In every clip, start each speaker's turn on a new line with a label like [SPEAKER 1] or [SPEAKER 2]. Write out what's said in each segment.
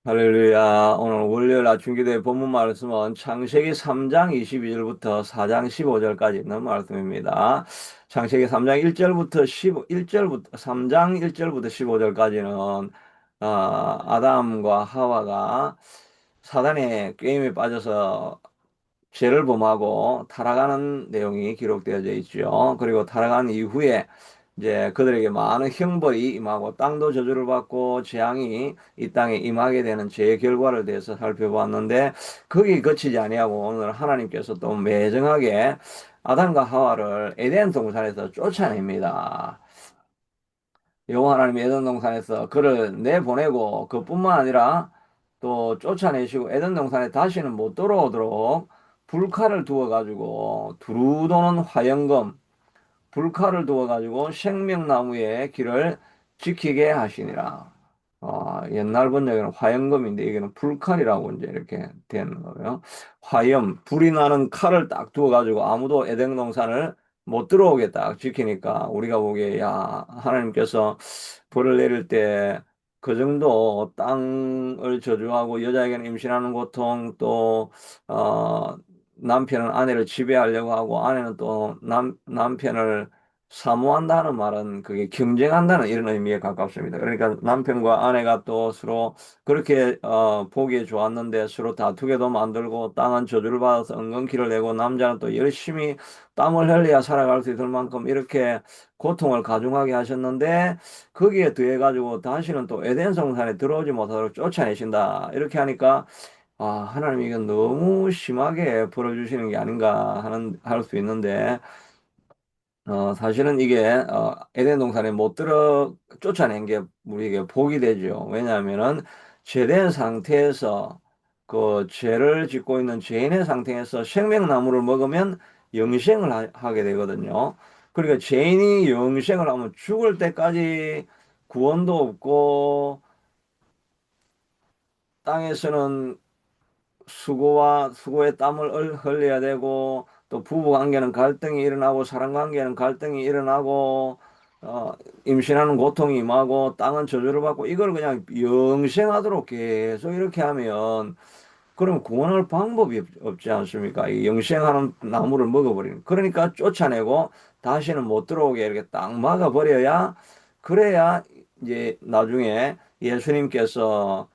[SPEAKER 1] 할렐루야. 오늘 월요일 아침 기도의 본문 말씀은 창세기 3장 22절부터 4장 15절까지 있는 말씀입니다. 창세기 3장 1절부터 1절부터 3장 1절부터 15절까지는 아담과 하와가 사단의 게임에 빠져서 죄를 범하고 타락하는 내용이 기록되어져 있죠. 그리고 타락한 이후에 이제 그들에게 많은 형벌이 임하고 땅도 저주를 받고 재앙이 이 땅에 임하게 되는 죄의 결과를 대해서 살펴보았는데 거기 그치지 아니하고 오늘 하나님께서 또 매정하게 아담과 하와를 에덴 동산에서 쫓아냅니다. 여호와 하나님 에덴 동산에서 그를 내보내고 그뿐만 아니라 또 쫓아내시고 에덴 동산에 다시는 못 돌아오도록 불칼을 두어 가지고 두루 도는 화영검 불칼을 두어가지고 생명나무의 길을 지키게 하시니라. 옛날 번역에는 화염검인데 이게는 불칼이라고 이제 이렇게 되는 거예요. 화염, 불이 나는 칼을 딱 두어가지고 아무도 에덴 동산을 못 들어오게 딱 지키니까 우리가 보기에 야 하나님께서 불을 내릴 때 그 정도 땅을 저주하고 여자에게는 임신하는 고통 또 어, 남편은 아내를 지배하려고 하고 아내는 또 남편을 사모한다는 말은 그게 경쟁한다는 이런 의미에 가깝습니다. 그러니까 남편과 아내가 또 서로 그렇게 보기에 좋았는데 서로 다투게도 만들고 땅은 저주를 받아서 은근키를 내고 남자는 또 열심히 땀을 흘려야 살아갈 수 있을 만큼 이렇게 고통을 가중하게 하셨는데 거기에 더해 가지고 다시는 또 에덴 성산에 들어오지 못하도록 쫓아내신다. 이렇게 하니까 하나님 이건 너무 심하게 벌어주시는 게 아닌가 할 수 있는데, 사실은 이게, 에덴 동산에 못 쫓아낸 게 우리에게 복이 되죠. 왜냐하면은, 죄된 상태에서, 그 죄를 짓고 있는 죄인의 상태에서 생명나무를 먹으면 영생을 하게 되거든요. 그러니까 죄인이 영생을 하면 죽을 때까지 구원도 없고, 땅에서는 수고의 땀을 흘려야 되고 또 부부 관계는 갈등이 일어나고 사람 관계는 갈등이 일어나고 어, 임신하는 고통이 임하고 땅은 저주를 받고 이걸 그냥 영생하도록 계속 이렇게 하면 그럼 구원할 방법이 없지 않습니까? 이 영생하는 나무를 먹어버리는. 그러니까 쫓아내고 다시는 못 들어오게 이렇게 딱 막아버려야 그래야 이제 나중에 예수님께서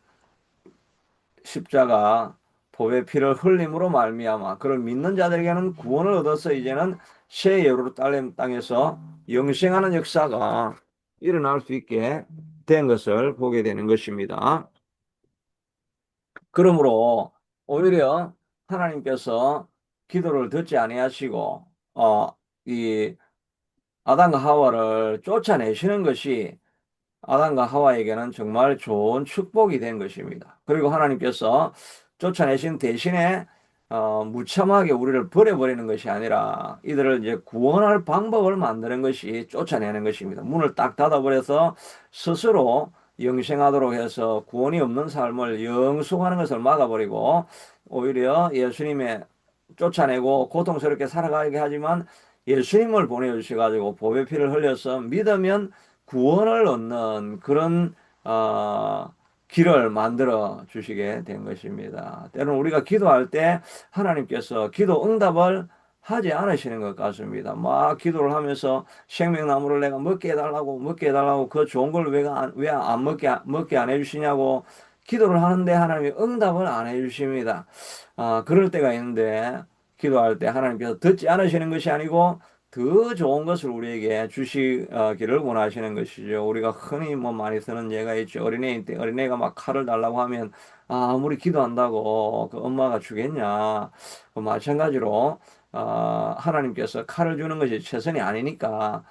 [SPEAKER 1] 십자가 보배 피를 흘림으로 말미암아 그를 믿는 자들에게는 구원을 얻어서 이제는 새 예루살렘 땅에서 영생하는 역사가 일어날 수 있게 된 것을 보게 되는 것입니다. 그러므로 오히려 하나님께서 기도를 듣지 아니하시고 이 아담과 하와를 쫓아내시는 것이 아담과 하와에게는 정말 좋은 축복이 된 것입니다. 그리고 하나님께서 쫓아내신 대신에 무참하게 우리를 버려버리는 것이 아니라 이들을 이제 구원할 방법을 만드는 것이 쫓아내는 것입니다. 문을 딱 닫아버려서 스스로 영생하도록 해서 구원이 없는 삶을 영속하는 것을 막아버리고 오히려 예수님의 쫓아내고 고통스럽게 살아가게 하지만 예수님을 보내주셔가지고 보배 피를 흘려서 믿으면 구원을 얻는 그런 길을 만들어 주시게 된 것입니다. 때로는 우리가 기도할 때 하나님께서 기도 응답을 하지 않으시는 것 같습니다. 막 기도를 하면서 생명나무를 내가 먹게 해달라고 그 좋은 걸 왜 안 먹게 안 해주시냐고 기도를 하는데 하나님이 응답을 안 해주십니다. 그럴 때가 있는데 기도할 때 하나님께서 듣지 않으시는 것이 아니고 더 좋은 것을 우리에게 주시기를 원하시는 것이죠. 우리가 흔히 뭐 많이 쓰는 예가 있죠. 어린애일 때 어린애가 막 칼을 달라고 하면 아무리 기도한다고 그 엄마가 주겠냐. 마찬가지로 하나님께서 칼을 주는 것이 최선이 아니니까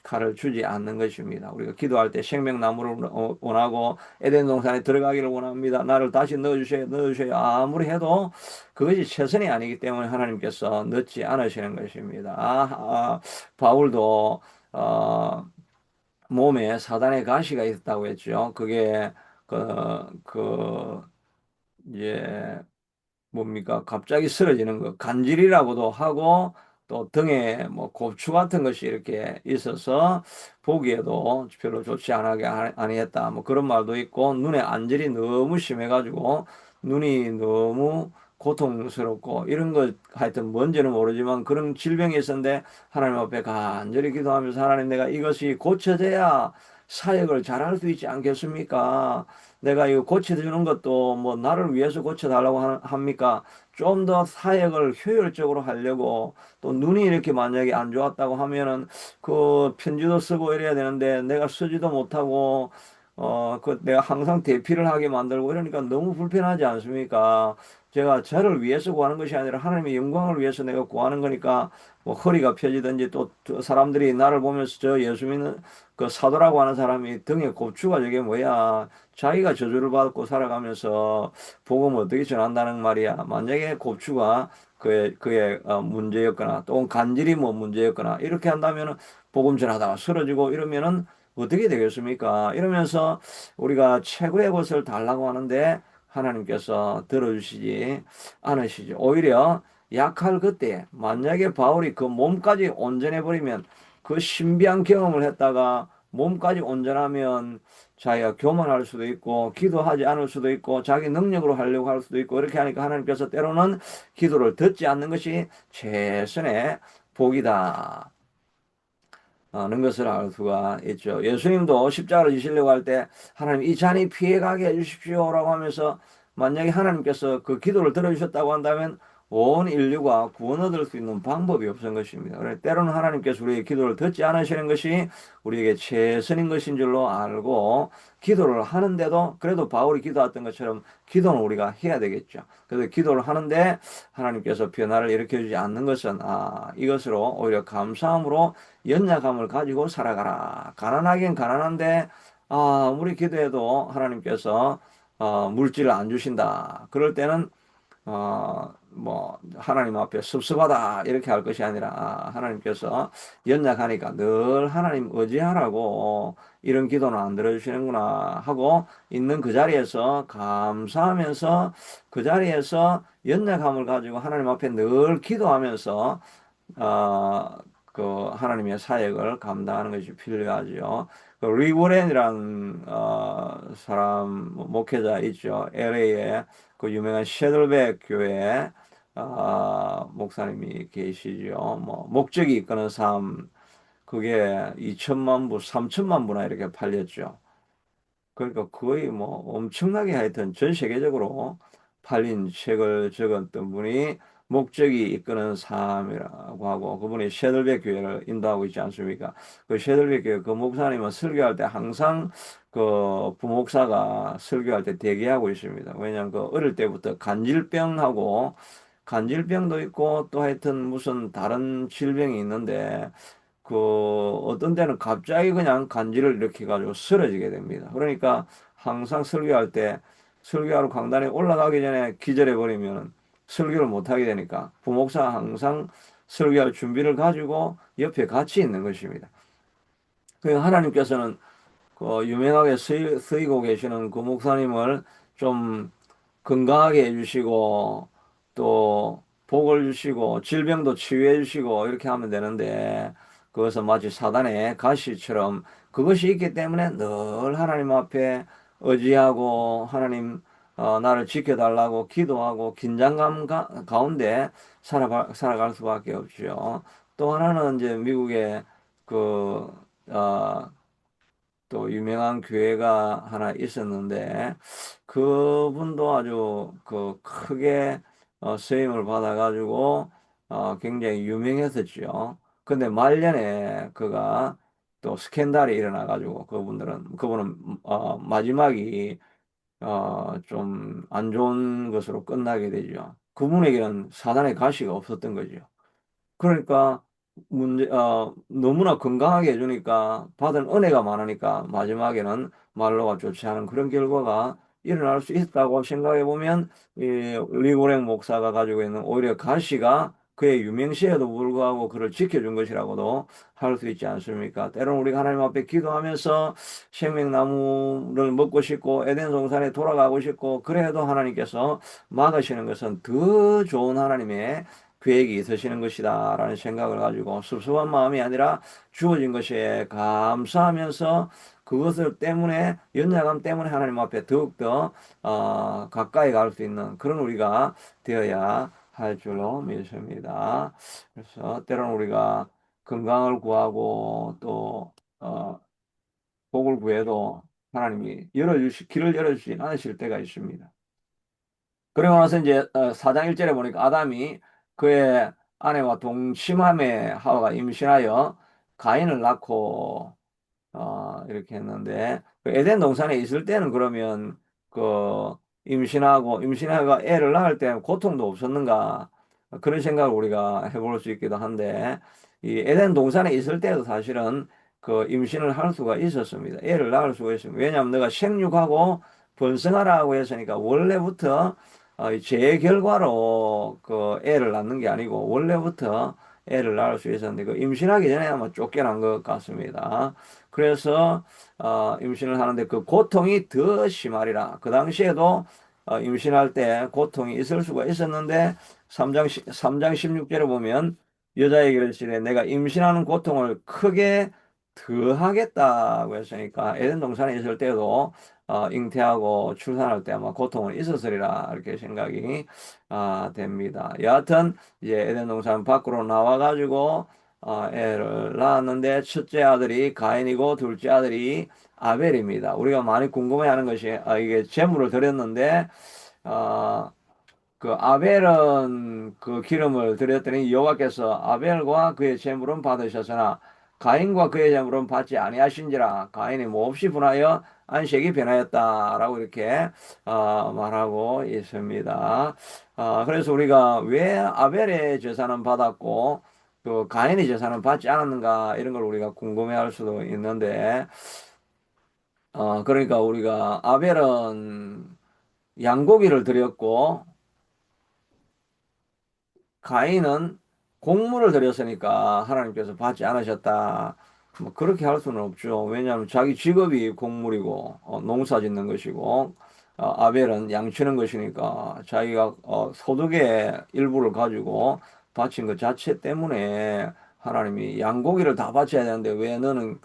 [SPEAKER 1] 칼을 주지 않는 것입니다. 우리가 기도할 때 생명나무를 원하고 에덴 동산에 들어가기를 원합니다. 나를 다시 넣어주셔요. 아무리 해도 그것이 최선이 아니기 때문에 하나님께서 넣지 않으시는 것입니다. 바울도 몸에 사단의 가시가 있다고 했죠. 그게 그 이제 뭡니까? 갑자기 쓰러지는 거, 간질이라고도 하고 또 등에 뭐 고추 같은 것이 이렇게 있어서 보기에도 별로 좋지 않게 아니했다. 뭐 그런 말도 있고, 눈에 안절이 너무 심해가지고 눈이 너무 고통스럽고 이런 것 하여튼 뭔지는 모르지만 그런 질병이 있었는데 하나님 앞에 간절히 기도하면서 하나님, 내가 이것이 고쳐져야 사역을 잘할 수 있지 않겠습니까? 내가 이거 고쳐주는 것도 뭐 나를 위해서 고쳐달라고 합니까? 좀 더 사역을 효율적으로 하려고, 또 눈이 이렇게 만약에 안 좋았다고 하면은 그 편지도 쓰고 이래야 되는데 내가 쓰지도 못하고 그 내가 항상 대피를 하게 만들고 이러니까 너무 불편하지 않습니까? 제가 저를 위해서 구하는 것이 아니라 하나님의 영광을 위해서 내가 구하는 거니까 뭐 허리가 펴지든지, 또 사람들이 나를 보면서 저 예수 믿는 그 사도라고 하는 사람이 등에 곱추가 저게 뭐야? 자기가 저주를 받고 살아가면서 복음을 어떻게 전한다는 말이야? 만약에 곱추가 그의 문제였거나 또 간질이 뭐 문제였거나 이렇게 한다면은 복음 전하다가 쓰러지고 이러면은 어떻게 되겠습니까? 이러면서 우리가 최고의 것을 달라고 하는데 하나님께서 들어주시지 않으시죠. 오히려 약할 그때 만약에 바울이 그 몸까지 온전해 버리면, 그 신비한 경험을 했다가 몸까지 온전하면 자기가 교만할 수도 있고 기도하지 않을 수도 있고 자기 능력으로 하려고 할 수도 있고, 이렇게 하니까 하나님께서 때로는 기도를 듣지 않는 것이 최선의 복이다 는 것을 알 수가 있죠. 예수님도 십자가를 지시려고 할 때 하나님 이 잔이 피해가게 해주십시오라고 하면서, 만약에 하나님께서 그 기도를 들어주셨다고 한다면 온 인류가 구원 얻을 수 있는 방법이 없는 것입니다. 그래서 때로는 하나님께서 우리의 기도를 듣지 않으시는 것이 우리에게 최선인 것인 줄로 알고, 기도를 하는데도 그래도 바울이 기도했던 것처럼 기도는 우리가 해야 되겠죠. 그래서 기도를 하는데 하나님께서 변화를 일으켜주지 않는 것은 이것으로 오히려 감사함으로 연약함을 가지고 살아가라. 가난하긴 가난한데 아무리 기도해도 하나님께서 물질을 안 주신다. 그럴 때는 뭐 하나님 앞에 섭섭하다 이렇게 할 것이 아니라, 하나님께서 연약하니까 늘 하나님 의지하라고, 이런 기도는 안 들어주시는구나 하고 있는 그 자리에서 감사하면서, 그 자리에서 연약함을 가지고 하나님 앞에 늘 기도하면서 어, 그 하나님의 사역을 감당하는 것이 필요하죠. 그 리고렌이라는 사람 목회자 있죠. LA에 그 유명한 셰들백 교회 목사님이 계시죠. 뭐 목적이 이끄는 삶, 그게 2천만 부, 3천만 부나 이렇게 팔렸죠. 그러니까 거의 뭐 엄청나게 하여튼 전 세계적으로 팔린 책을 적었던 분이 목적이 이끄는 삶이라고 하고, 그분이 셰들백 교회를 인도하고 있지 않습니까? 그 셰들백 교회 그 목사님은 설교할 때 항상 그 부목사가 설교할 때 대기하고 있습니다. 왜냐하면 그 어릴 때부터 간질병하고, 간질병도 있고 또 하여튼 무슨 다른 질병이 있는데, 그 어떤 때는 갑자기 그냥 간지를 일으켜가지고 쓰러지게 됩니다. 그러니까 항상 설교할 때, 설교하러 강단에 올라가기 전에 기절해 버리면 설교를 못 하게 되니까 부목사 항상 설교할 준비를 가지고 옆에 같이 있는 것입니다. 그 하나님께서는 그 유명하게 쓰이고 계시는 그 목사님을 좀 건강하게 해주시고 또 복을 주시고 질병도 치유해 주시고 이렇게 하면 되는데, 그것은 마치 사단의 가시처럼 그것이 있기 때문에 늘 하나님 앞에 의지하고 하나님 나를 지켜달라고 기도하고 긴장감 가운데 살아갈 수밖에 없죠. 또 하나는 이제 미국의 그 또 유명한 교회가 하나 있었는데, 그분도 아주 그 크게 쓰임을 받아가지고 굉장히 유명했었죠. 근데 말년에 그가 또 스캔들이 일어나가지고, 그분은 마지막이 좀 안 좋은 것으로 끝나게 되죠. 그분에게는 사단의 가시가 없었던 거죠. 그러니까 너무나 건강하게 해주니까 받은 은혜가 많으니까 마지막에는 말로가 좋지 않은 그런 결과가 일어날 수 있다고 생각해 보면, 이 리고랭 목사가 가지고 있는 오히려 가시가 그의 유명세에도 불구하고 그를 지켜준 것이라고도 할 수 있지 않습니까? 때로는 우리가 하나님 앞에 기도하면서 생명나무를 먹고 싶고 에덴 동산에 돌아가고 싶고 그래도 하나님께서 막으시는 것은 더 좋은 하나님의 계획이 있으시는 것이다 라는 생각을 가지고 섭섭한 마음이 아니라 주어진 것에 감사하면서 그것을 때문에 연약함 때문에 하나님 앞에 더욱더 가까이 갈 수 있는 그런 우리가 되어야 할 줄로 믿습니다. 그래서 때로는 우리가 건강을 구하고 또 복을 구해도 하나님이 길을 열어주지 않으실 때가 있습니다. 그리고 나서 이제 4장 1절에 보니까 아담이 그의 아내와 동침함에 하와가 임신하여 가인을 낳고 이렇게 했는데, 그 에덴 동산에 있을 때는 그러면, 그, 임신하가 애를 낳을 때 고통도 없었는가? 그런 생각을 우리가 해볼 수 있기도 한데, 이 에덴 동산에 있을 때도 사실은 그 임신을 할 수가 있었습니다. 애를 낳을 수가 있습니다. 왜냐하면 내가 생육하고 번성하라고 했으니까 원래부터 제 결과로 그 애를 낳는 게 아니고 원래부터 애를 낳을 수 있었는데 그 임신하기 전에 아마 쫓겨난 것 같습니다. 그래서 임신을 하는데 그 고통이 더 심하리라. 그 당시에도 임신할 때 고통이 있을 수가 있었는데 3장 16절에 보면 여자에게 이르시되 내가 임신하는 고통을 크게 더하겠다고 했으니까 에덴 동산에 있을 때도 잉태하고 출산할 때 아마 고통은 있었으리라 이렇게 생각이 됩니다. 여하튼 이제 에덴 동산 밖으로 나와가지고 애를 낳았는데 첫째 아들이 가인이고 둘째 아들이 아벨입니다. 우리가 많이 궁금해하는 것이 이게 제물을 드렸는데 어, 그 아벨은 그 기름을 드렸더니 여호와께서 아벨과 그의 제물은 받으셨으나 가인과 그의 제물은 받지 아니하신지라 가인이 몹시 분하여 안색이 변하였다라고 이렇게 말하고 있습니다. 그래서 우리가 왜 아벨의 제사는 받았고 그 가인의 제사는 받지 않았는가 이런 걸 우리가 궁금해할 수도 있는데 그러니까 우리가 아벨은 양고기를 드렸고 가인은 공물을 들였으니까 하나님께서 받지 않으셨다. 뭐 그렇게 할 수는 없죠. 왜냐하면 자기 직업이 공물이고 농사 짓는 것이고 아벨은 양치는 것이니까 자기가 소득의 일부를 가지고 바친 것 자체 때문에 하나님이 양고기를 다 바쳐야 되는데 왜 너는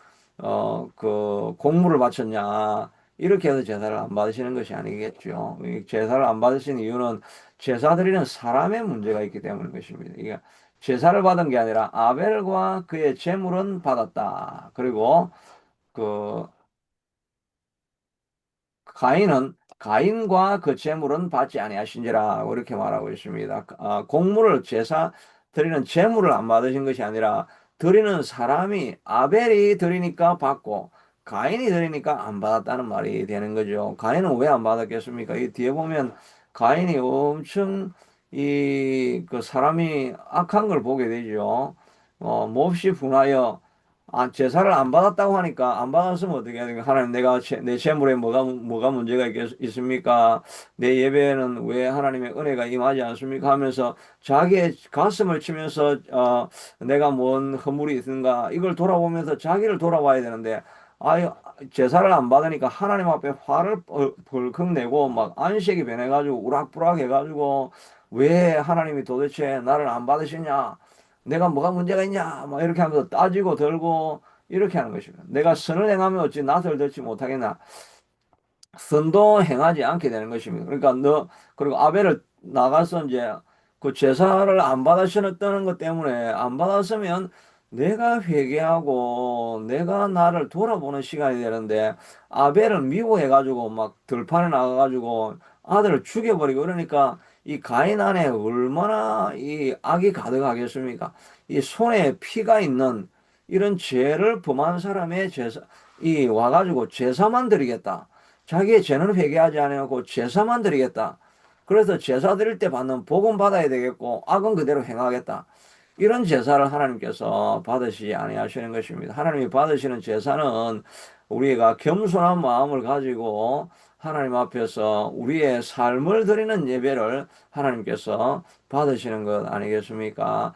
[SPEAKER 1] 그 공물을 바쳤냐 이렇게 해서 제사를 안 받으시는 것이 아니겠죠. 이 제사를 안 받으시는 이유는 제사 드리는 사람의 문제가 있기 때문인 것입니다. 이게 제사를 받은 게 아니라 아벨과 그의 제물은 받았다. 그리고 그 가인과 그 제물은 받지 아니하신지라 이렇게 말하고 있습니다. 공물을 제사 드리는 제물을 안 받으신 것이 아니라 드리는 사람이 아벨이 드리니까 받고 가인이 드리니까 안 받았다는 말이 되는 거죠. 가인은 왜 안 받았겠습니까? 이 뒤에 보면 가인이 엄청 이 그 사람이 악한 걸 보게 되죠. 몹시 분하여 제사를 안 받았다고 하니까 안 받았으면 어떻게 해야 되까 하나님 내 재물에 뭐가 문제가 있습니까? 내 예배에는 왜 하나님의 은혜가 임하지 않습니까? 하면서 자기의 가슴을 치면서 내가 뭔 허물이 있는가 이걸 돌아보면서 자기를 돌아봐야 되는데 아유 제사를 안 받으니까 하나님 앞에 화를 벌컥 내고 막 안색이 변해가지고 우락부락 해가지고 왜 하나님이 도대체 나를 안 받으시냐? 내가 뭐가 문제가 있냐? 막 이렇게 하면서 따지고 들고 이렇게 하는 것입니다. 내가 선을 행하면 어찌 낯을 들지 못하겠나? 선도 행하지 않게 되는 것입니다. 그러니까 그리고 아벨을 나가서 이제 그 제사를 안 받으셨다는 것 때문에 안 받았으면 내가 회개하고 내가 나를 돌아보는 시간이 되는데 아벨을 미워해가지고 막 들판에 나가가지고 아들을 죽여버리고 그러니까 이 가인 안에 얼마나 이 악이 가득하겠습니까? 이 손에 피가 있는 이런 죄를 범한 사람의 이 와가지고 제사만 드리겠다. 자기의 죄는 회개하지 아니하고 제사만 드리겠다. 그래서 제사 드릴 때 받는 복은 받아야 되겠고 악은 그대로 행하겠다. 이런 제사를 하나님께서 받으시지 아니하시는 것입니다. 하나님이 받으시는 제사는 우리가 겸손한 마음을 가지고 하나님 앞에서 우리의 삶을 드리는 예배를 하나님께서 받으시는 것 아니겠습니까?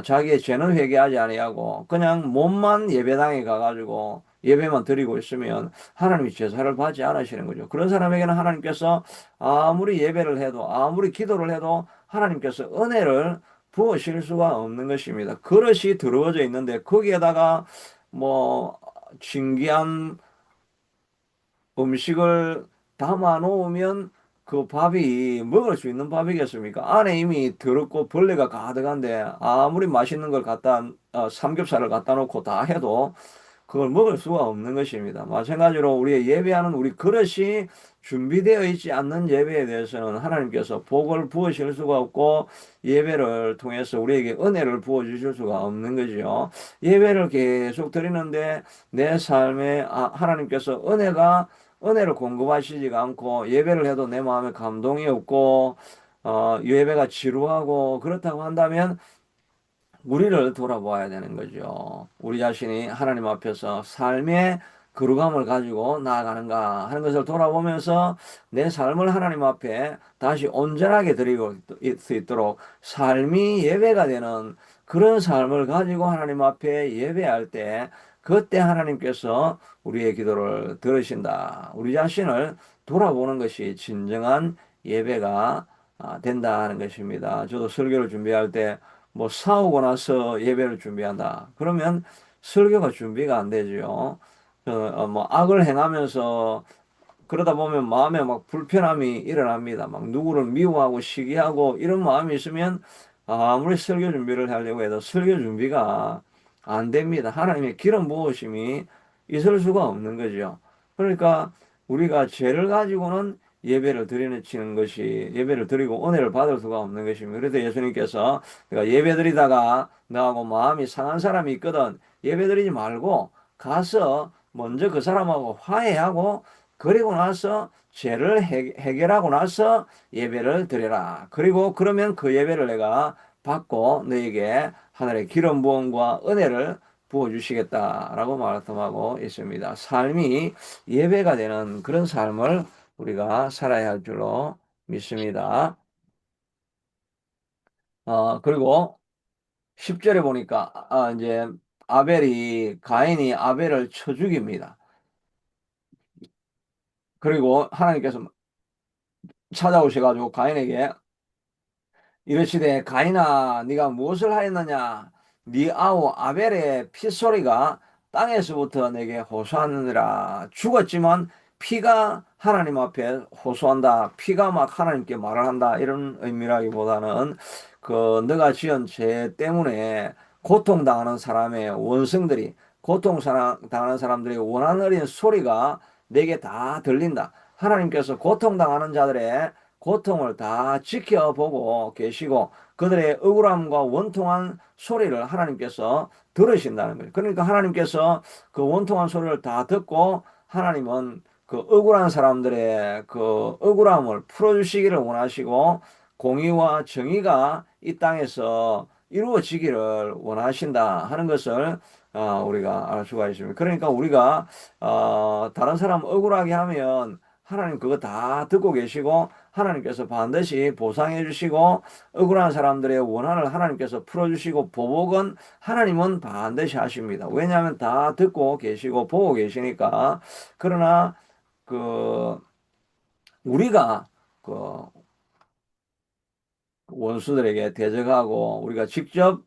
[SPEAKER 1] 자기의 죄는 회개하지 아니하고 그냥 몸만 예배당에 가가지고 예배만 드리고 있으면 하나님이 제사를 받지 않으시는 거죠. 그런 사람에게는 하나님께서 아무리 예배를 해도 아무리 기도를 해도 하나님께서 은혜를 부으실 수가 없는 것입니다. 그릇이 더러워져 있는데 거기에다가 뭐 신기한 음식을 담아 놓으면 그 밥이 먹을 수 있는 밥이겠습니까? 안에 이미 더럽고 벌레가 가득한데 아무리 맛있는 걸 삼겹살을 갖다 놓고 다 해도 그걸 먹을 수가 없는 것입니다. 마찬가지로 우리 예배하는 우리 그릇이 준비되어 있지 않는 예배에 대해서는 하나님께서 복을 부으실 수가 없고 예배를 통해서 우리에게 은혜를 부어 주실 수가 없는 거죠. 예배를 계속 드리는데 내 삶에 하나님께서 은혜를 공급하시지가 않고 예배를 해도 내 마음에 감동이 없고 예배가 지루하고 그렇다고 한다면 우리를 돌아보아야 되는 거죠. 우리 자신이 하나님 앞에서 삶의 거룩함을 가지고 나아가는가 하는 것을 돌아보면서 내 삶을 하나님 앞에 다시 온전하게 드리고 수 있도록 삶이 예배가 되는 그런 삶을 가지고 하나님 앞에 예배할 때 그때 하나님께서 우리의 기도를 들으신다. 우리 자신을 돌아보는 것이 진정한 예배가 된다 하는 것입니다. 저도 설교를 준비할 때 뭐 싸우고 나서 예배를 준비한다. 그러면 설교가 준비가 안 되죠. 뭐 악을 행하면서 그러다 보면 마음에 막 불편함이 일어납니다. 막 누구를 미워하고 시기하고 이런 마음이 있으면 아무리 설교 준비를 하려고 해도 설교 준비가 안 됩니다. 하나님의 기름 부으심이 있을 수가 없는 거죠. 그러니까 우리가 죄를 가지고는 예배를 드리는 것이 예배를 드리고 은혜를 받을 수가 없는 것입니다. 그래서 예수님께서 내가 예배 드리다가 나하고 마음이 상한 사람이 있거든 예배 드리지 말고 가서 먼저 그 사람하고 화해하고 그리고 나서 죄를 해결하고 나서 예배를 드려라. 그리고 그러면 그 예배를 내가 받고 너에게 하늘의 기름 부음과 은혜를 부어주시겠다라고 말씀하고 있습니다. 삶이 예배가 되는 그런 삶을 우리가 살아야 할 줄로 믿습니다. 그리고 10절에 보니까 이제 가인이 아벨을 쳐 죽입니다. 그리고 하나님께서 찾아오셔가지고 가인에게 이르시되 가인아 네가 무엇을 하였느냐 네 아우 아벨의 피소리가 땅에서부터 내게 호소하느니라 죽었지만 피가 하나님 앞에 호소한다 피가 막 하나님께 말을 한다 이런 의미라기보다는 그 너가 지은 죄 때문에 고통당하는 사람의 원성들이 고통당하는 사람들의 원한 어린 소리가 내게 다 들린다 하나님께서 고통당하는 자들의 고통을 다 지켜보고 계시고 그들의 억울함과 원통한 소리를 하나님께서 들으신다는 거예요. 그러니까 하나님께서 그 원통한 소리를 다 듣고 하나님은 그 억울한 사람들의 그 억울함을 풀어주시기를 원하시고 공의와 정의가 이 땅에서 이루어지기를 원하신다 하는 것을 우리가 알 수가 있습니다. 그러니까 우리가 다른 사람 억울하게 하면 하나님 그거 다 듣고 계시고 하나님께서 반드시 보상해 주시고 억울한 사람들의 원한을 하나님께서 풀어주시고 보복은 하나님은 반드시 하십니다. 왜냐하면 다 듣고 계시고 보고 계시니까 그러나 그 우리가 그 원수들에게 대적하고 우리가 직접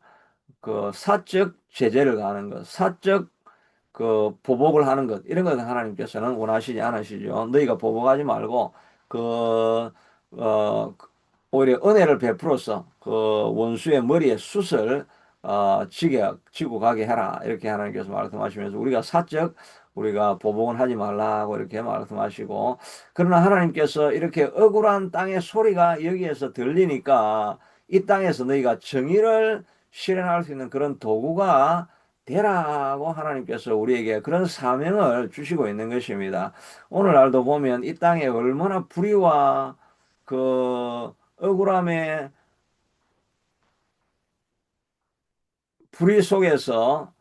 [SPEAKER 1] 그 사적 제재를 가하는 것, 사적 그 보복을 하는 것 이런 것은 하나님께서는 원하시지 않으시죠. 너희가 보복하지 말고 그 어, 오히려 은혜를 베풀어서 그 원수의 머리에 숯을 지고 가게 해라 이렇게 하나님께서 말씀하시면서 우리가 보복은 하지 말라고 이렇게 말씀하시고 그러나 하나님께서 이렇게 억울한 땅의 소리가 여기에서 들리니까 이 땅에서 너희가 정의를 실현할 수 있는 그런 도구가 되라고 하나님께서 우리에게 그런 사명을 주시고 있는 것입니다. 오늘날도 보면 이 땅에 얼마나 불의와 그 억울함의 불의 속에서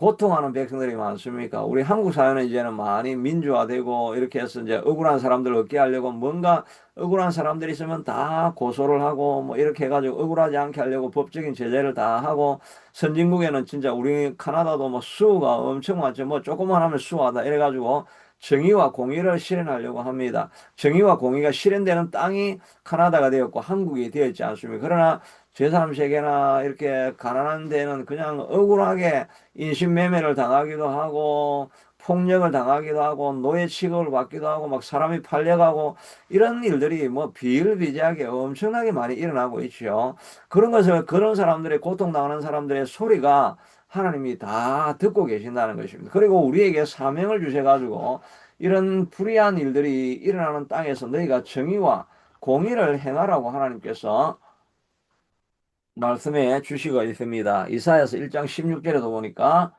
[SPEAKER 1] 고통하는 백성들이 많습니까? 우리 한국 사회는 이제는 많이 민주화되고 이렇게 해서 이제 억울한 사람들을 얻게 하려고 뭔가 억울한 사람들이 있으면 다 고소를 하고 뭐 이렇게 해가지고 억울하지 않게 하려고 법적인 제재를 다 하고 선진국에는 진짜 우리 카나다도 뭐 수가 엄청 많죠. 뭐 조금만 하면 수하다 이래가지고 정의와 공의를 실현하려고 합니다. 정의와 공의가 실현되는 땅이 카나다가 되었고 한국이 되었지 않습니까? 그러나 제3세계나 이렇게 가난한 데는 그냥 억울하게 인신매매를 당하기도 하고 폭력을 당하기도 하고 노예 취급을 받기도 하고 막 사람이 팔려가고 이런 일들이 뭐 비일비재하게 엄청나게 많이 일어나고 있죠. 그런 것을 그런 사람들의 고통당하는 사람들의 소리가 하나님이 다 듣고 계신다는 것입니다. 그리고 우리에게 사명을 주셔가지고 이런 불의한 일들이 일어나는 땅에서 너희가 정의와 공의를 행하라고 하나님께서 말씀해 주시고 있습니다. 이사야서 1장 16절에도 보니까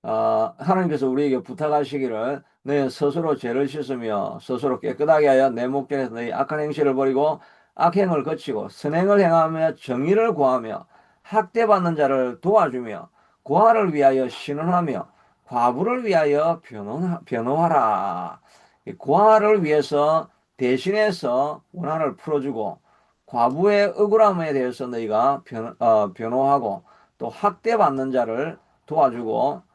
[SPEAKER 1] 하나님께서 우리에게 부탁하시기를 너희 스스로 죄를 씻으며 스스로 깨끗하게 하여 내 목전에서 너희 악한 행실을 버리고 악행을 거치고 선행을 행하며 정의를 구하며 학대받는 자를 도와주며 고아를 위하여 신원하며 과부를 위하여 변호하라. 이 고아를 위해서 대신해서 원한을 풀어주고 과부의 억울함에 대해서 너희가 변호하고 또 학대받는 자를 도와주고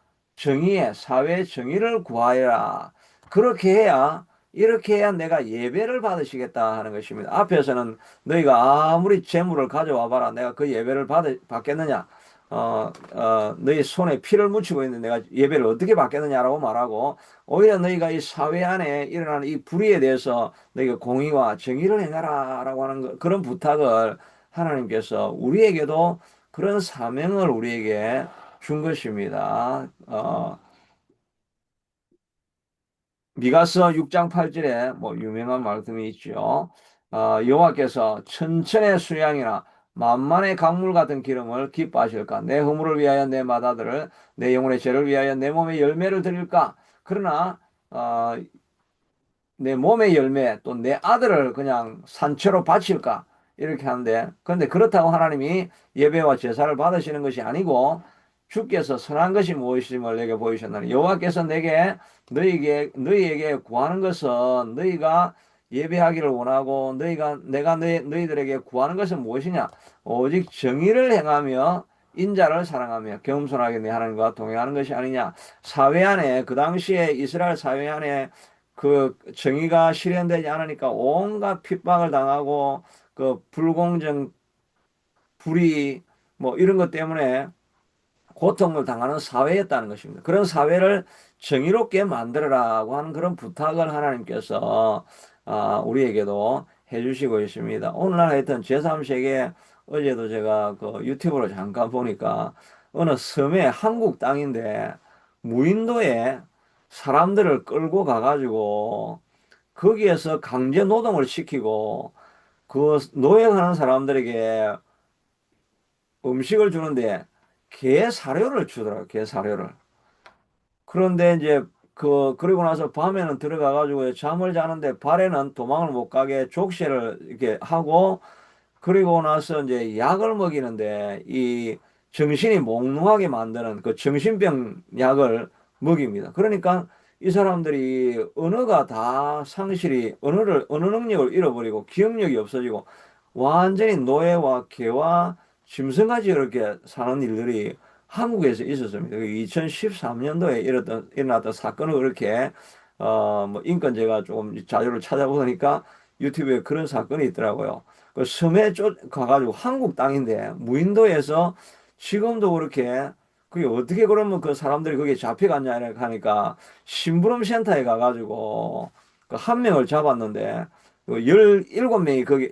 [SPEAKER 1] 사회 정의를 구하여라. 그렇게 해야, 이렇게 해야 내가 예배를 받으시겠다 하는 것입니다. 앞에서는 너희가 아무리 재물을 가져와 봐라. 내가 그 예배를 받겠느냐. 너희 손에 피를 묻히고 있는 내가 예배를 어떻게 받겠느냐라고 말하고, 오히려 너희가 이 사회 안에 일어나는 이 불의에 대해서 너희가 공의와 정의를 행하라라고 하는 그런 부탁을 하나님께서 우리에게도 그런 사명을 우리에게 준 것입니다. 미가서 6장 8절에 뭐 유명한 말씀이 있죠. 여호와께서 천천의 수양이나 만만의 강물 같은 기름을 기뻐하실까? 내 허물을 위하여 내 맏아들을 내 영혼의 죄를 위하여 내 몸에 열매를 드릴까? 그러나 내 몸의 열매 또 내 아들을 그냥 산채로 바칠까 이렇게 하는데 그런데 그렇다고 하나님이 예배와 제사를 받으시는 것이 아니고 주께서 선한 것이 무엇임을 내게 보이셨나니 여호와께서 너희에게 구하는 것은 너희가 예배하기를 원하고 내가 너희들에게 구하는 것은 무엇이냐 오직 정의를 행하며 인자를 사랑하며 겸손하게 내 하나님과 동행하는 것이 아니냐 사회 안에 그 당시에 이스라엘 사회 안에 그 정의가 실현되지 않으니까 온갖 핍박을 당하고 그 불공정, 불의 뭐 이런 것 때문에 고통을 당하는 사회였다는 것입니다. 그런 사회를 정의롭게 만들어라고 하는 그런 부탁을 하나님께서 우리에게도 해주시고 있습니다. 오늘날 하여튼 제3세계 어제도 제가 그 유튜브로 잠깐 보니까 어느 섬에 한국 땅인데 무인도에 사람들을 끌고 가가지고 거기에서 강제 노동을 시키고 그 노예하는 사람들에게 음식을 주는데 게 사료를 주더라고요. 게 사료를. 그런데 이제 그리고 나서 밤에는 들어가 가지고 잠을 자는데 발에는 도망을 못 가게 족쇄를 이렇게 하고 그리고 나서 이제 약을 먹이는데 이 정신이 몽롱하게 만드는 그 정신병 약을 먹입니다. 그러니까 이 사람들이 언어가 다 언어 능력을 잃어버리고 기억력이 없어지고 완전히 노예와 개와 짐승같이 이렇게 사는 일들이 한국에서 있었습니다. 2013년도에 일어났던 사건을 그렇게 뭐 인권제가 조금 자료를 찾아보니까 유튜브에 그런 사건이 있더라고요. 그 섬에 가가지고 한국 땅인데 무인도에서 지금도 그렇게 그게 어떻게 그러면 그 사람들이 거기에 잡혀갔냐 이렇게 하니까 심부름 센터에 가가지고 그 한 명을 잡았는데 그 17명이 거기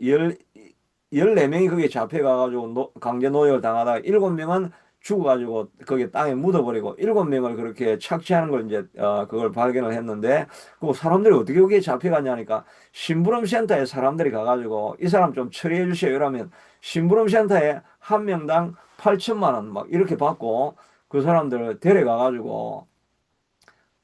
[SPEAKER 1] 14명이 거기에 잡혀가가지고 강제 노역을 당하다가 7명은 죽어가지고 거기 땅에 묻어버리고 7명을 그렇게 착취하는 걸 이제 그걸 발견을 했는데 그 사람들이 어떻게 거기에 잡혀갔냐니까 심부름 센터에 사람들이 가가지고 이 사람 좀 처리해 주세요 이러면 심부름 센터에 한 명당 8천만 원 막 이렇게 받고 그 사람들을 데려가가지고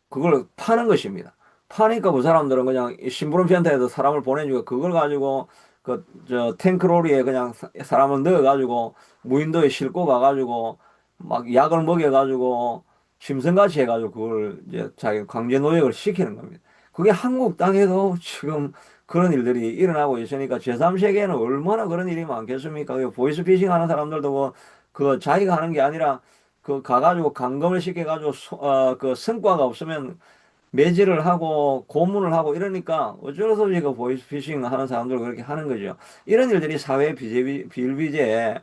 [SPEAKER 1] 그걸 파는 것입니다. 파니까 그 사람들은 그냥 심부름센터에도 사람을 보내주고 그걸 가지고 그 저 탱크로리에 그냥 사람을 넣어가지고 무인도에 싣고 가가지고 막 약을 먹여가지고 짐승같이 해가지고 그걸 이제 자기 강제 노역을 시키는 겁니다. 그게 한국 땅에도 지금 그런 일들이 일어나고 있으니까 제3세계에는 얼마나 그런 일이 많겠습니까? 그 보이스피싱 하는 사람들도 그 자기가 하는 게 아니라 그 가가지고 감금을 시켜가지고 그 성과가 없으면 매질을 하고 고문을 하고 이러니까 어쩔 수 없이 그 보이스피싱 하는 사람들 그렇게 하는 거죠. 이런 일들이 사회에 비일비재하다는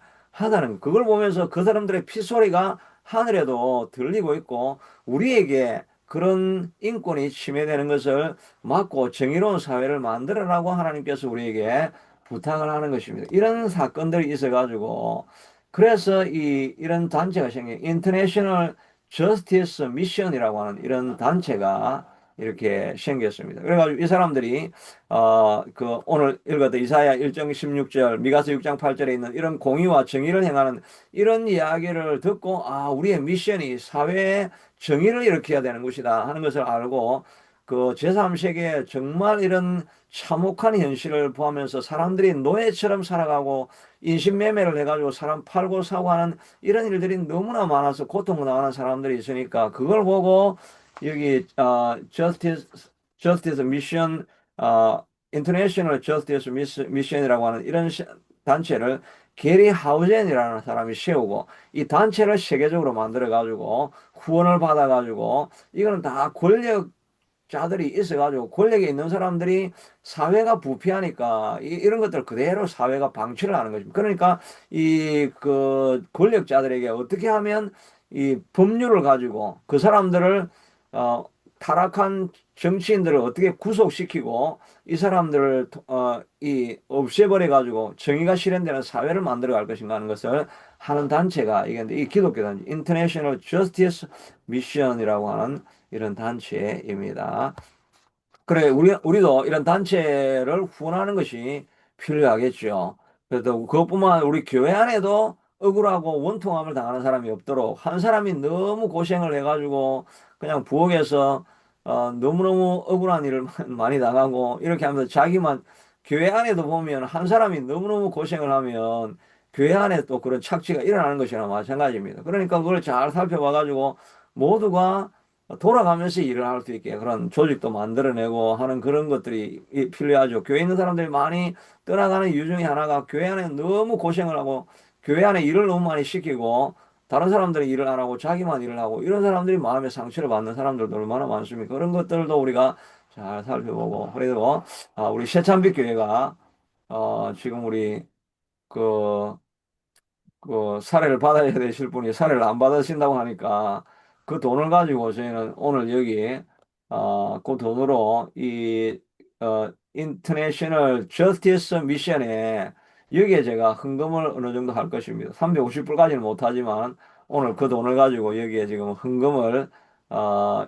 [SPEAKER 1] 거. 그걸 보면서 그 사람들의 피소리가 하늘에도 들리고 있고 우리에게 그런 인권이 침해되는 것을 막고 정의로운 사회를 만들어라고 하나님께서 우리에게 부탁을 하는 것입니다. 이런 사건들이 있어가지고 그래서 이런 단체가 생긴 인터내셔널 저스티스 미션이라고 하는 이런 단체가 이렇게 생겼습니다. 그래가지고 이 사람들이 그 오늘 읽었던 이사야 1장 16절, 미가서 6장 8절에 있는 이런 공의와 정의를 행하는 이런 이야기를 듣고 우리의 미션이 사회에 정의를 일으켜야 되는 것이다 하는 것을 알고 그 제3세계에 정말 이런 참혹한 현실을 보면서 사람들이 노예처럼 살아가고 인신매매를 해가지고 사람 팔고 사고 하는 이런 일들이 너무나 많아서 고통을 당하는 사람들이 있으니까 그걸 보고 여기 저스티스 미션 인터내셔널 저스티스 미션이라고 하는 이런 단체를 게리 하우젠이라는 사람이 세우고 이 단체를 세계적으로 만들어 가지고 후원을 받아 가지고 이거는 다 권력자들이 있어가지고 권력에 있는 사람들이 사회가 부패하니까 이런 것들 그대로 사회가 방치를 하는 것입니다. 그러니까 이 그 권력자들에게 어떻게 하면 이 법률을 가지고 그 사람들을 어, 타락한 정치인들을 어떻게 구속시키고 이 사람들을 이 없애버려 가지고 정의가 실현되는 사회를 만들어 갈 것인가 하는 것을 하는 단체가 이게 이 기독교 단체 인터내셔널 저스티스 미션이라고 하는 이런 단체입니다. 그래, 우리도 이런 단체를 후원하는 것이 필요하겠죠. 그래도 그것뿐만 아니라 우리 교회 안에도 억울하고 원통함을 당하는 사람이 없도록 한 사람이 너무 고생을 해가지고 그냥 부엌에서 너무너무 억울한 일을 많이 당하고 이렇게 하면서 자기만 교회 안에도 보면 한 사람이 너무너무 고생을 하면 교회 안에 또 그런 착취가 일어나는 것이나 마찬가지입니다. 그러니까 그걸 잘 살펴봐가지고 모두가 돌아가면서 일을 할 수 있게 그런 조직도 만들어내고 하는 그런 것들이 필요하죠. 교회 있는 사람들이 많이 떠나가는 이유 중에 하나가 교회 안에 너무 고생을 하고 교회 안에 일을 너무 많이 시키고 다른 사람들이 일을 안 하고 자기만 일을 하고 이런 사람들이 마음의 상처를 받는 사람들도 얼마나 많습니까? 그런 것들도 우리가 잘 살펴보고 그래도 우리 새참빛 교회가 지금 우리 그 사례를 받아야 되실 분이 사례를 안 받으신다고 하니까 그 돈을 가지고 저희는 오늘 여기 그 돈으로 이 인터내셔널 저스티스 미션에 여기에 제가 헌금을 어느 정도 할 것입니다. 350불까지는 못하지만 오늘 그 돈을 가지고 여기에 지금 헌금을 어,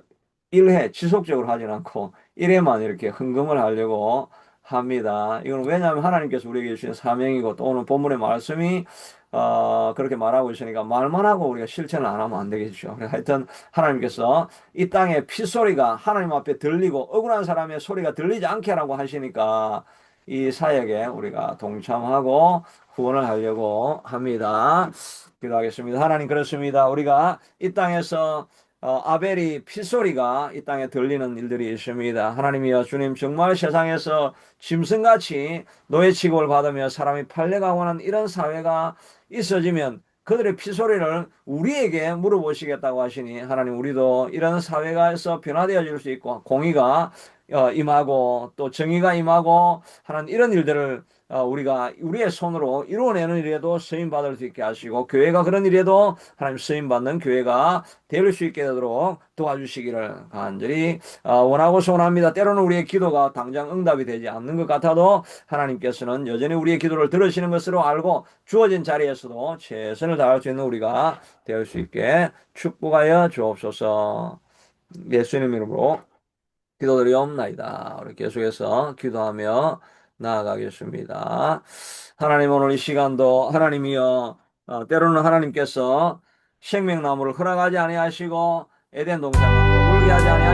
[SPEAKER 1] 1회 지속적으로 하진 않고 1회만 이렇게 헌금을 하려고 합니다. 이건 왜냐하면 하나님께서 우리에게 주신 사명이고 또 오늘 본문의 말씀이 그렇게 말하고 있으니까 말만 하고 우리가 실천을 안 하면 안 되겠죠. 하여튼 하나님께서 이 땅의 피소리가 하나님 앞에 들리고 억울한 사람의 소리가 들리지 않게 하라고 하시니까 이 사역에 우리가 동참하고 후원을 하려고 합니다. 기도하겠습니다. 하나님 그렇습니다. 우리가 이 땅에서 아벨이 피소리가 이 땅에 들리는 일들이 있습니다. 하나님이여 주님 정말 세상에서 짐승같이 노예 취급을 받으며 사람이 팔려가고 하는 이런 사회가 있어지면 그들의 피소리를 우리에게 물어보시겠다고 하시니 하나님 우리도 이런 사회가에서 변화되어질 수 있고 공의가 임하고 또 정의가 임하고 하는 이런 일들을 우리가 우리의 손으로 이루어내는 일에도 쓰임 받을 수 있게 하시고 교회가 그런 일에도 하나님 쓰임 받는 교회가 될 수 있게 되도록 도와주시기를 간절히 원하고 소원합니다. 때로는 우리의 기도가 당장 응답이 되지 않는 것 같아도 하나님께서는 여전히 우리의 기도를 들으시는 것으로 알고 주어진 자리에서도 최선을 다할 수 있는 우리가 될 수 있게 축복하여 주옵소서. 예수님 이름으로 기도드리옵나이다. 우리 계속해서 기도하며 나아가겠습니다. 하나님 오늘 이 시간도 하나님이여 때로는 하나님께서 생명나무를 허락하지 아니하시고 에덴 동산을 물게 하지 아니하시고